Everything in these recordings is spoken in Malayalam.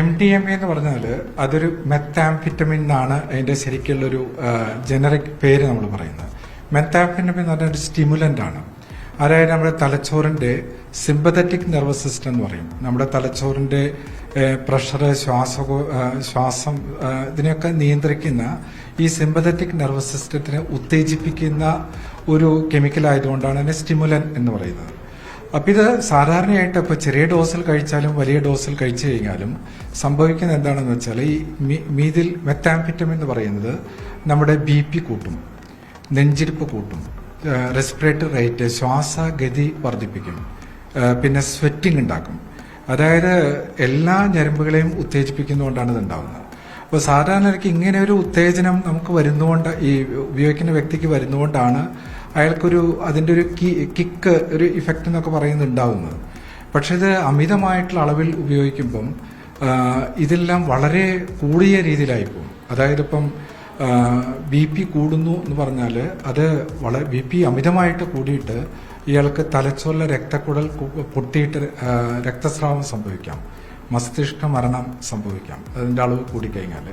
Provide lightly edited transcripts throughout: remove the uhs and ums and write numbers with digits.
MDMA എന്ന് പറഞ്ഞാൽ അതൊരു മെത്താംഫിറ്റമിൻ എന്നാണ് അതിന്റെ ശരിക്കുള്ളൊരു ജനറിക് പേര് നമ്മൾ പറയുന്നത്. മെത്താംഫിറ്റമിൻ എന്ന് പറഞ്ഞാൽ ഒരു സ്റ്റിമുലന്റ് ആണ്. അതായത് നമ്മുടെ തലച്ചോറിന്റെ സിമ്പതറ്റിക് നെർവസ് സിസ്റ്റം എന്ന് പറയും. നമ്മുടെ തലച്ചോറിന്റെ പ്രഷർ, ശ്വാസം ഇതിനെയൊക്കെ നിയന്ത്രിക്കുന്ന ഈ സിമ്പതറ്റിക് നെർവസ് സിസ്റ്റത്തിനെ ഉത്തേജിപ്പിക്കുന്ന ഒരു കെമിക്കൽ ആയതുകൊണ്ടാണ് അതിനെ സ്റ്റിമുലൻ എന്ന് പറയുന്നത്. അപ്പം ഇത് സാധാരണയായിട്ട് ഇപ്പോൾ ചെറിയ ഡോസിൽ കഴിച്ചാലും വലിയ ഡോസിൽ കഴിച്ചു കഴിഞ്ഞാലും സംഭവിക്കുന്നത് എന്താണെന്ന് വെച്ചാൽ ഈ മീതിൽ മെത്താംഫിറ്റമിൻ എന്ന് പറയുന്നത് നമ്മുടെ BP കൂട്ടും, നെഞ്ചിരിപ്പ് കൂട്ടും, റെസ്പിറേറ്ററി റേറ്റ്, ശ്വാസഗതി വർദ്ധിപ്പിക്കും, പിന്നെ സ്വെറ്റിംഗ് ഉണ്ടാക്കും. അതായത് എല്ലാ ഞരമ്പുകളെയും ഉത്തേജിപ്പിക്കുന്നതുകൊണ്ടാണ് ഇത് ഉണ്ടാവുന്നത്. അപ്പോൾ സാധാരണക്ക് ഇങ്ങനെ ഒരു ഉത്തേജനം നമുക്ക് വരുന്നതുകൊണ്ട്, ഈ ഉപയോഗിക്കുന്ന വ്യക്തിക്ക് വരുന്നതുകൊണ്ടാണ് അയാൾക്കൊരു അതിൻ്റെ ഒരു കിക്ക്, ഒരു ഇഫക്റ്റ് എന്നൊക്കെ പറയുന്നത് ഉണ്ടാവുന്നത്. പക്ഷെ ഇത് അമിതമായിട്ടുള്ള അളവിൽ ഉപയോഗിക്കുമ്പം ഇതെല്ലാം വളരെ കൂടിയ രീതിയിലായിപ്പോകും. അതായത് ഇപ്പം BP കൂടുന്നു എന്ന് പറഞ്ഞാൽ അത് വളരെ BP അമിതമായിട്ട് കൂടിയിട്ട് ഇയാൾക്ക് തലച്ചോറിലെ രക്തക്കുഴൽ പൊട്ടിയിട്ട് രക്തസ്രാവം സംഭവിക്കാം, മസ്തിഷ്ക മരണം സംഭവിക്കാം അതിൻ്റെ അളവ് കൂടിക്കഴിഞ്ഞാൽ.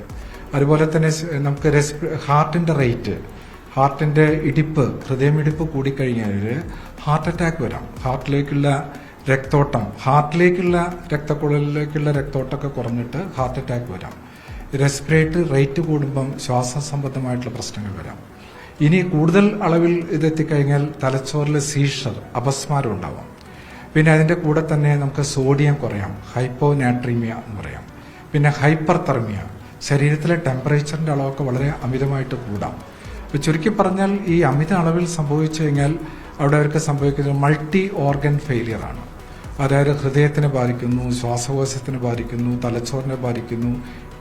അതുപോലെ തന്നെ നമുക്ക് ഹാർട്ടിന്റെ ഇടിപ്പ്, ഹൃദയമിടിപ്പ് കൂടിക്കഴിഞ്ഞാൽ ഹാർട്ട് അറ്റാക്ക് വരാം. ഹാർട്ടിലേക്കുള്ള രക്തക്കുഴലിലേക്കുള്ള രക്തോട്ടമൊക്കെ കുറഞ്ഞിട്ട് ഹാർട്ട് അറ്റാക്ക് വരാം. റെസ്പിറേറ്ററി റേറ്റ് കൂടുമ്പം ശ്വാസസംബന്ധമായിട്ടുള്ള പ്രശ്നങ്ങൾ വരാം. ഇനി കൂടുതൽ അളവിൽ ഇതെത്തിക്കഴിഞ്ഞാൽ തലച്ചോറിലെ സീഷർ, അപസ്മാരം ഉണ്ടാവാം. പിന്നെ അതിൻ്റെ കൂടെ തന്നെ നമുക്ക് സോഡിയം കുറയാം, ഹൈപ്പോനാട്രീമിയ എന്ന് പറയാം. പിന്നെ ഹൈപ്പർ തെർമിയ, ശരീരത്തിലെ ടെമ്പറേച്ചറിൻ്റെ അളവൊക്കെ വളരെ അമിതമായിട്ട് കൂടാം. അപ്പോൾ ചുരുക്കി പറഞ്ഞാൽ ഈ അമിത അളവിൽ സംഭവിച്ചു കഴിഞ്ഞാൽ അവിടെ അവർക്ക് സംഭവിക്കുന്നത് മൾട്ടി ഓർഗൻ ഫെയിലിയർ ആണ്. അതായത് ഹൃദയത്തിനെ ബാധിക്കുന്നു, ശ്വാസകോശത്തിനെ ബാധിക്കുന്നു, തലച്ചോറിനെ ബാധിക്കുന്നു,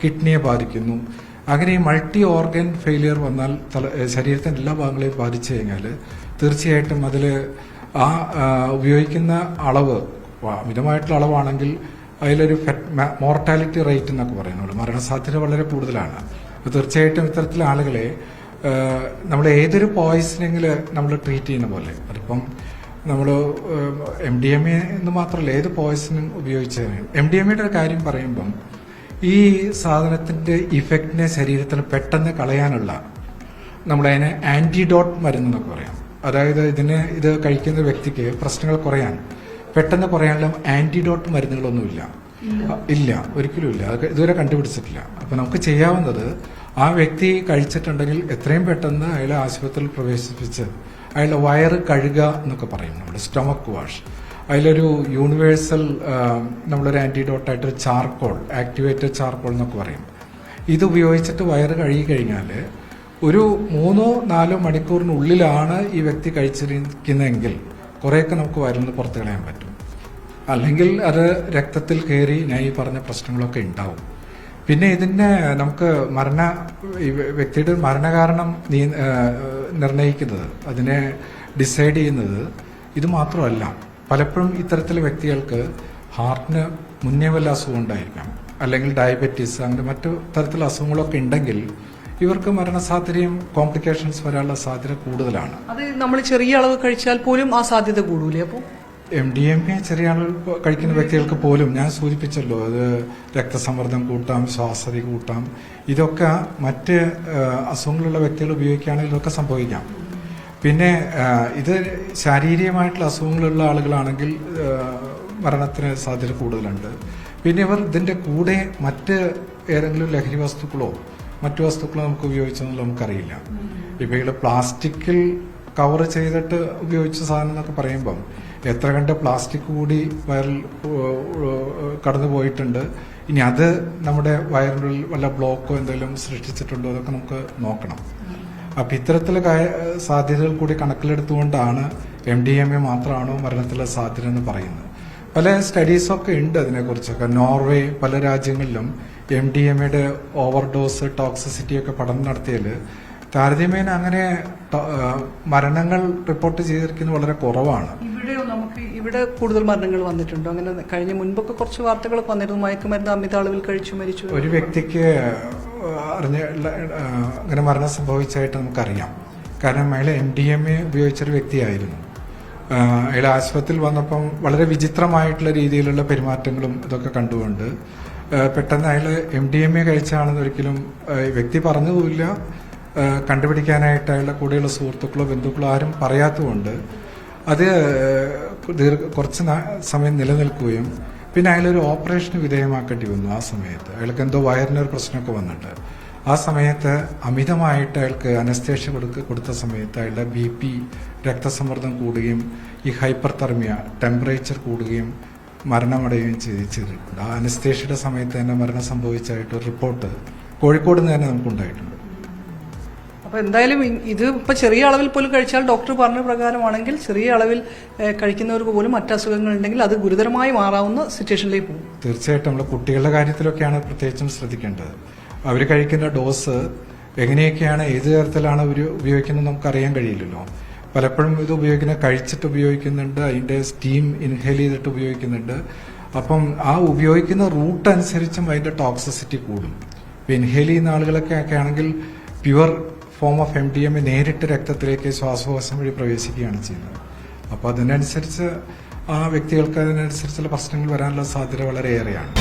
കിഡ്നിയെ ബാധിക്കുന്നു. അങ്ങനെ ഈ മൾട്ടി ഓർഗൻ ഫെയിലിയർ വന്നാൽ ശരീരത്തിൻ്റെ എല്ലാ ഭാഗങ്ങളെയും ബാധിച്ചു കഴിഞ്ഞാൽ തീർച്ചയായിട്ടും അതിൽ ഉപയോഗിക്കുന്ന അളവ് അമിതമായിട്ടുള്ള അളവാണെങ്കിൽ അതിലൊരു മോർട്ടാലിറ്റി റേറ്റ് എന്നൊക്കെ പറയുന്നുള്ളൂ, മരണസാധ്യത വളരെ കൂടുതലാണ്. അപ്പോൾ തീർച്ചയായിട്ടും ഇത്തരത്തിലുള്ള ആളുകളെ നമ്മൾ ഏതൊരു പോയിസണിങ്ങിൽ നമ്മൾ ട്രീറ്റ് ചെയ്യുന്ന പോലെ, അതിപ്പം നമ്മൾ MDMA എന്ന് മാത്രമല്ല ഏത് പോയിസണിങ് ഉപയോഗിച്ചതിന് MDMAയുടെ ഒരു കാര്യം പറയുമ്പം ഈ സാധനത്തിന്റെ ഇഫക്റ്റിനെ ശരീരത്തിൽ പെട്ടെന്ന് കളയാനുള്ള നമ്മളതിനെ ആന്റിഡോട്ട് മരുന്ന് എന്നൊക്കെ പറയാം. അതായത് ഇത് കഴിക്കുന്ന വ്യക്തിക്ക് പ്രശ്നങ്ങൾ പെട്ടെന്ന് കുറയാനുള്ള ആന്റിഡോട്ട് മരുന്നുകളൊന്നുമില്ല, ഇല്ല, ഒരിക്കലും ഇല്ല. അത് ഇതുവരെ കണ്ടുപിടിച്ചിട്ടില്ല. അപ്പൊ നമുക്ക് ചെയ്യാവുന്നത് ആ വ്യക്തി കഴിച്ചിട്ടുണ്ടെങ്കിൽ എത്രയും പെട്ടെന്ന് അയാളെ ആശുപത്രിയിൽ പ്രവേശിപ്പിച്ച് അയാളുടെ വയറ് കഴുകുക എന്നൊക്കെ പറയും, നമ്മുടെ സ്റ്റൊമക്ക് വാഷ്. അതിലൊരു യൂണിവേഴ്സൽ നമ്മളൊരു ആന്റിഡോട്ടായിട്ടൊരു ചാർക്കോൾ, ആക്ടിവേറ്റഡ് ചാർക്കോൾ എന്നൊക്കെ പറയും. ഇത് ഉപയോഗിച്ചിട്ട് വയറ് കഴുകി കഴിഞ്ഞാൽ ഒരു 3-4 മണിക്കൂറിനുള്ളിലാണ് ഈ വ്യക്തി കഴിച്ചിരിക്കുന്നതെങ്കിൽ കുറേയൊക്കെ നമുക്ക് വയറിൽ പുറത്തു കളയാൻ പറ്റും. അല്ലെങ്കിൽ അത് രക്തത്തിൽ കയറി ഞാൻ ഈ പറഞ്ഞ പ്രശ്നങ്ങളൊക്കെ ഉണ്ടാവും. പിന്നെ ഇതിനെ നമുക്ക് വ്യക്തിയുടെ മരണകാരണം നിർണയിക്കുന്നത്, അതിനെ ഡിസൈഡ് ചെയ്യുന്നത് ഇത് മാത്രമല്ല. പലപ്പോഴും ഇത്തരത്തിലെ വ്യക്തികൾക്ക് ഹാർട്ടിന് മുന്നേ വല്ല അസുഖം ഉണ്ടായിരിക്കാം, അല്ലെങ്കിൽ ഡയബറ്റീസ്, അങ്ങനെ മറ്റു തരത്തിലുള്ള അസുഖങ്ങളൊക്കെ ഉണ്ടെങ്കിൽ ഇവർക്ക് മരണസാധ്യതയും കോംപ്ലിക്കേഷൻസ് വരാനുള്ള സാധ്യത കൂടുതലാണ്. അത് നമ്മൾ ചെറിയ അളവ് കഴിച്ചാൽ പോലും ആ സാധ്യത കൂടൂലേ? അപ്പോൾ MDMA ചെറിയ അളവ് കഴിക്കുന്ന വ്യക്തികൾക്ക് പോലും ഞാൻ സൂചിപ്പിച്ചല്ലോ, അത് രക്തസമ്മർദ്ദം കൂട്ടാം, ശ്വാസതി കൂട്ടാം. ഇതൊക്കെ മറ്റ് അസുഖങ്ങളുള്ള വ്യക്തികൾ ഉപയോഗിക്കുകയാണെങ്കിൽ ഇതൊക്കെ സംഭവിക്കാം. പിന്നെ ഇത് ശാരീരികമായിട്ടുള്ള അസുഖങ്ങളുള്ള ആളുകളാണെങ്കിൽ മരണത്തിന് സാധ്യത കൂടുതലുണ്ട്. പിന്നെ ഇവർ ഇതിൻ്റെ കൂടെ മറ്റ് ഏതെങ്കിലും ലഹരി വസ്തുക്കളോ മറ്റു വസ്തുക്കളോ നമുക്ക് ഉപയോഗിച്ചെന്നുള്ള നമുക്കറിയില്ല. ഇപ്പം ഇവിടെ പ്ലാസ്റ്റിക്കിൽ കവർ ചെയ്തിട്ട് ഉപയോഗിച്ച സാധനം എന്നൊക്കെ പറയുമ്പം എത്ര കണ്ട് പ്ലാസ്റ്റിക് കൂടി വയറിൽ കടന്നു പോയിട്ടുണ്ട്. ഇനി അത് നമ്മുടെ വയറിനുള്ളിൽ വല്ല ബ്ലോക്കോ എന്തെങ്കിലും സൃഷ്ടിച്ചിട്ടുണ്ടോ അതൊക്കെ നമുക്ക് നോക്കണം. അപ്പം ഇത്തരത്തിലെ സാധ്യതകൾ കൂടി കണക്കിലെടുത്തുകൊണ്ടാണ് MDMA മാത്രമാണോ മരണത്തിലുള്ള സാധ്യത എന്ന് പറയുന്നത്. പല സ്റ്റഡീസൊക്കെ ഉണ്ട് അതിനെക്കുറിച്ചൊക്കെ. നോർവേ, പല രാജ്യങ്ങളിലും MDMAയുടെ ഓവർഡോസ് ടോക്സിസിറ്റി ഒക്കെ പഠനം നടത്തിയാൽ താരതമ്യേന അങ്ങനെ മരണങ്ങൾ റിപ്പോർട്ട് ചെയ്തിരിക്കുന്നത് വളരെ കുറവാണ്. ഇവിടെ കൂടുതൽ മരണങ്ങൾ വന്നിട്ടുണ്ടോ? അങ്ങനെ കഴിഞ്ഞ മുൻപൊക്കെ കുറച്ച് വാർത്തകളൊക്കെ വന്നിരുന്നു, മയക്കുമരുന്ന് അമിത അളവിൽ കഴിച്ചു മരിച്ചു. ഒരു വ്യക്തിക്ക് അങ്ങനെ മരണം സംഭവിച്ചതായിട്ട് നമുക്കറിയാം. കാരണം അയാൾ MDMA ഉപയോഗിച്ചൊരു വ്യക്തിയായിരുന്നു. അയാൾ ആശുപത്രിയിൽ വന്നപ്പം വളരെ വിചിത്രമായിട്ടുള്ള രീതിയിലുള്ള പെരുമാറ്റങ്ങളും ഇതൊക്കെ കണ്ടുകൊണ്ട് പെട്ടെന്ന് അയാൾ MDMA കഴിച്ചാണെന്ന് ഒരിക്കലും വ്യക്തി പറഞ്ഞതുമില്ല. കണ്ടുപിടിക്കാനായിട്ട് അയാളുടെ കൂടെയുള്ള സുഹൃത്തുക്കളോ ബന്ധുക്കളോ ആരും പറയാത്തതുകൊണ്ട് അത് കുറച്ച് സമയം നിലനിൽക്കുകയും പിന്നെ അയാളൊരു ഓപ്പറേഷന് വിധേയമാക്കേണ്ടി വന്നു. ആ സമയത്ത് അയാൾക്ക് എന്തോ വയറിനൊരു പ്രശ്നമൊക്കെ വന്നിട്ട് ആ സമയത്ത് അമിതമായിട്ട് അയാൾക്ക് അനസ്തേഷ്യ കൊടുത്ത സമയത്ത് അയാളുടെ BP രക്തസമ്മർദ്ദം കൂടുകയും ഈ ഹൈപ്പർതെർമിയ ടെമ്പറേച്ചർ കൂടുകയും മരണമടയുകയും ചെയ്തിട്ടുണ്ട്. ആ അനസ്തേഷ്യയുടെ സമയത്ത് തന്നെ മരണം സംഭവിച്ചായിട്ട് റിപ്പോർട്ട് കോഴിക്കോട് നിന്ന് തന്നെ നമുക്കുണ്ടായിട്ടുണ്ട്. അപ്പോൾ എന്തായാലും ഇത് ഇപ്പോൾ ചെറിയ അളവിൽ പോലും കഴിച്ചാൽ ഡോക്ടർ പറഞ്ഞ പ്രകാരമാണെങ്കിൽ ചെറിയ അളവിൽ കഴിക്കുന്നവർക്ക് പോലും മറ്റ് അസുഖങ്ങൾ ഉണ്ടെങ്കിൽ അത് ഗുരുതരമായി മാറാവുന്ന സിറ്റുവേഷനിലേക്ക് പോകും. തീർച്ചയായിട്ടും നമ്മൾ കുട്ടികളുടെ കാര്യത്തിലൊക്കെയാണ് പ്രത്യേകിച്ചും ശ്രദ്ധിക്കേണ്ടത്. അവർ കഴിക്കുന്ന ഡോസ് എങ്ങനെയൊക്കെയാണ് ഏത് തരത്തിലാണ് അവർ ഉപയോഗിക്കുന്നത് നമുക്കറിയാൻ കഴിയില്ലല്ലോ. പലപ്പോഴും ഇത് കഴിച്ചിട്ട് ഉപയോഗിക്കുന്നുണ്ട്, അതിൻ്റെ സ്റ്റീം ഇൻഹേൽ ചെയ്തിട്ട് ഉപയോഗിക്കുന്നുണ്ട്. അപ്പം ആ ഉപയോഗിക്കുന്ന റൂട്ട് അനുസരിച്ചും അതിൻ്റെ ടോക്സിസിറ്റി കൂടും. ഇപ്പം ഇൻഹേൽ ചെയ്യുന്ന ആളുകളൊക്കെ ആണെങ്കിൽ പ്യുവർ ഫോം ഓഫ് MDMA നേരിട്ട് രക്തത്തിലേക്ക് ശ്വാസകോശം വഴി പ്രവേശിക്കുകയാണ് ചെയ്യുന്നത്. അപ്പോൾ അതിനനുസരിച്ച് ആ വ്യക്തികൾക്ക് അതിനനുസരിച്ചുള്ള പ്രശ്നങ്ങൾ വരാനുള്ള സാധ്യത വളരെയേറെയാണ്.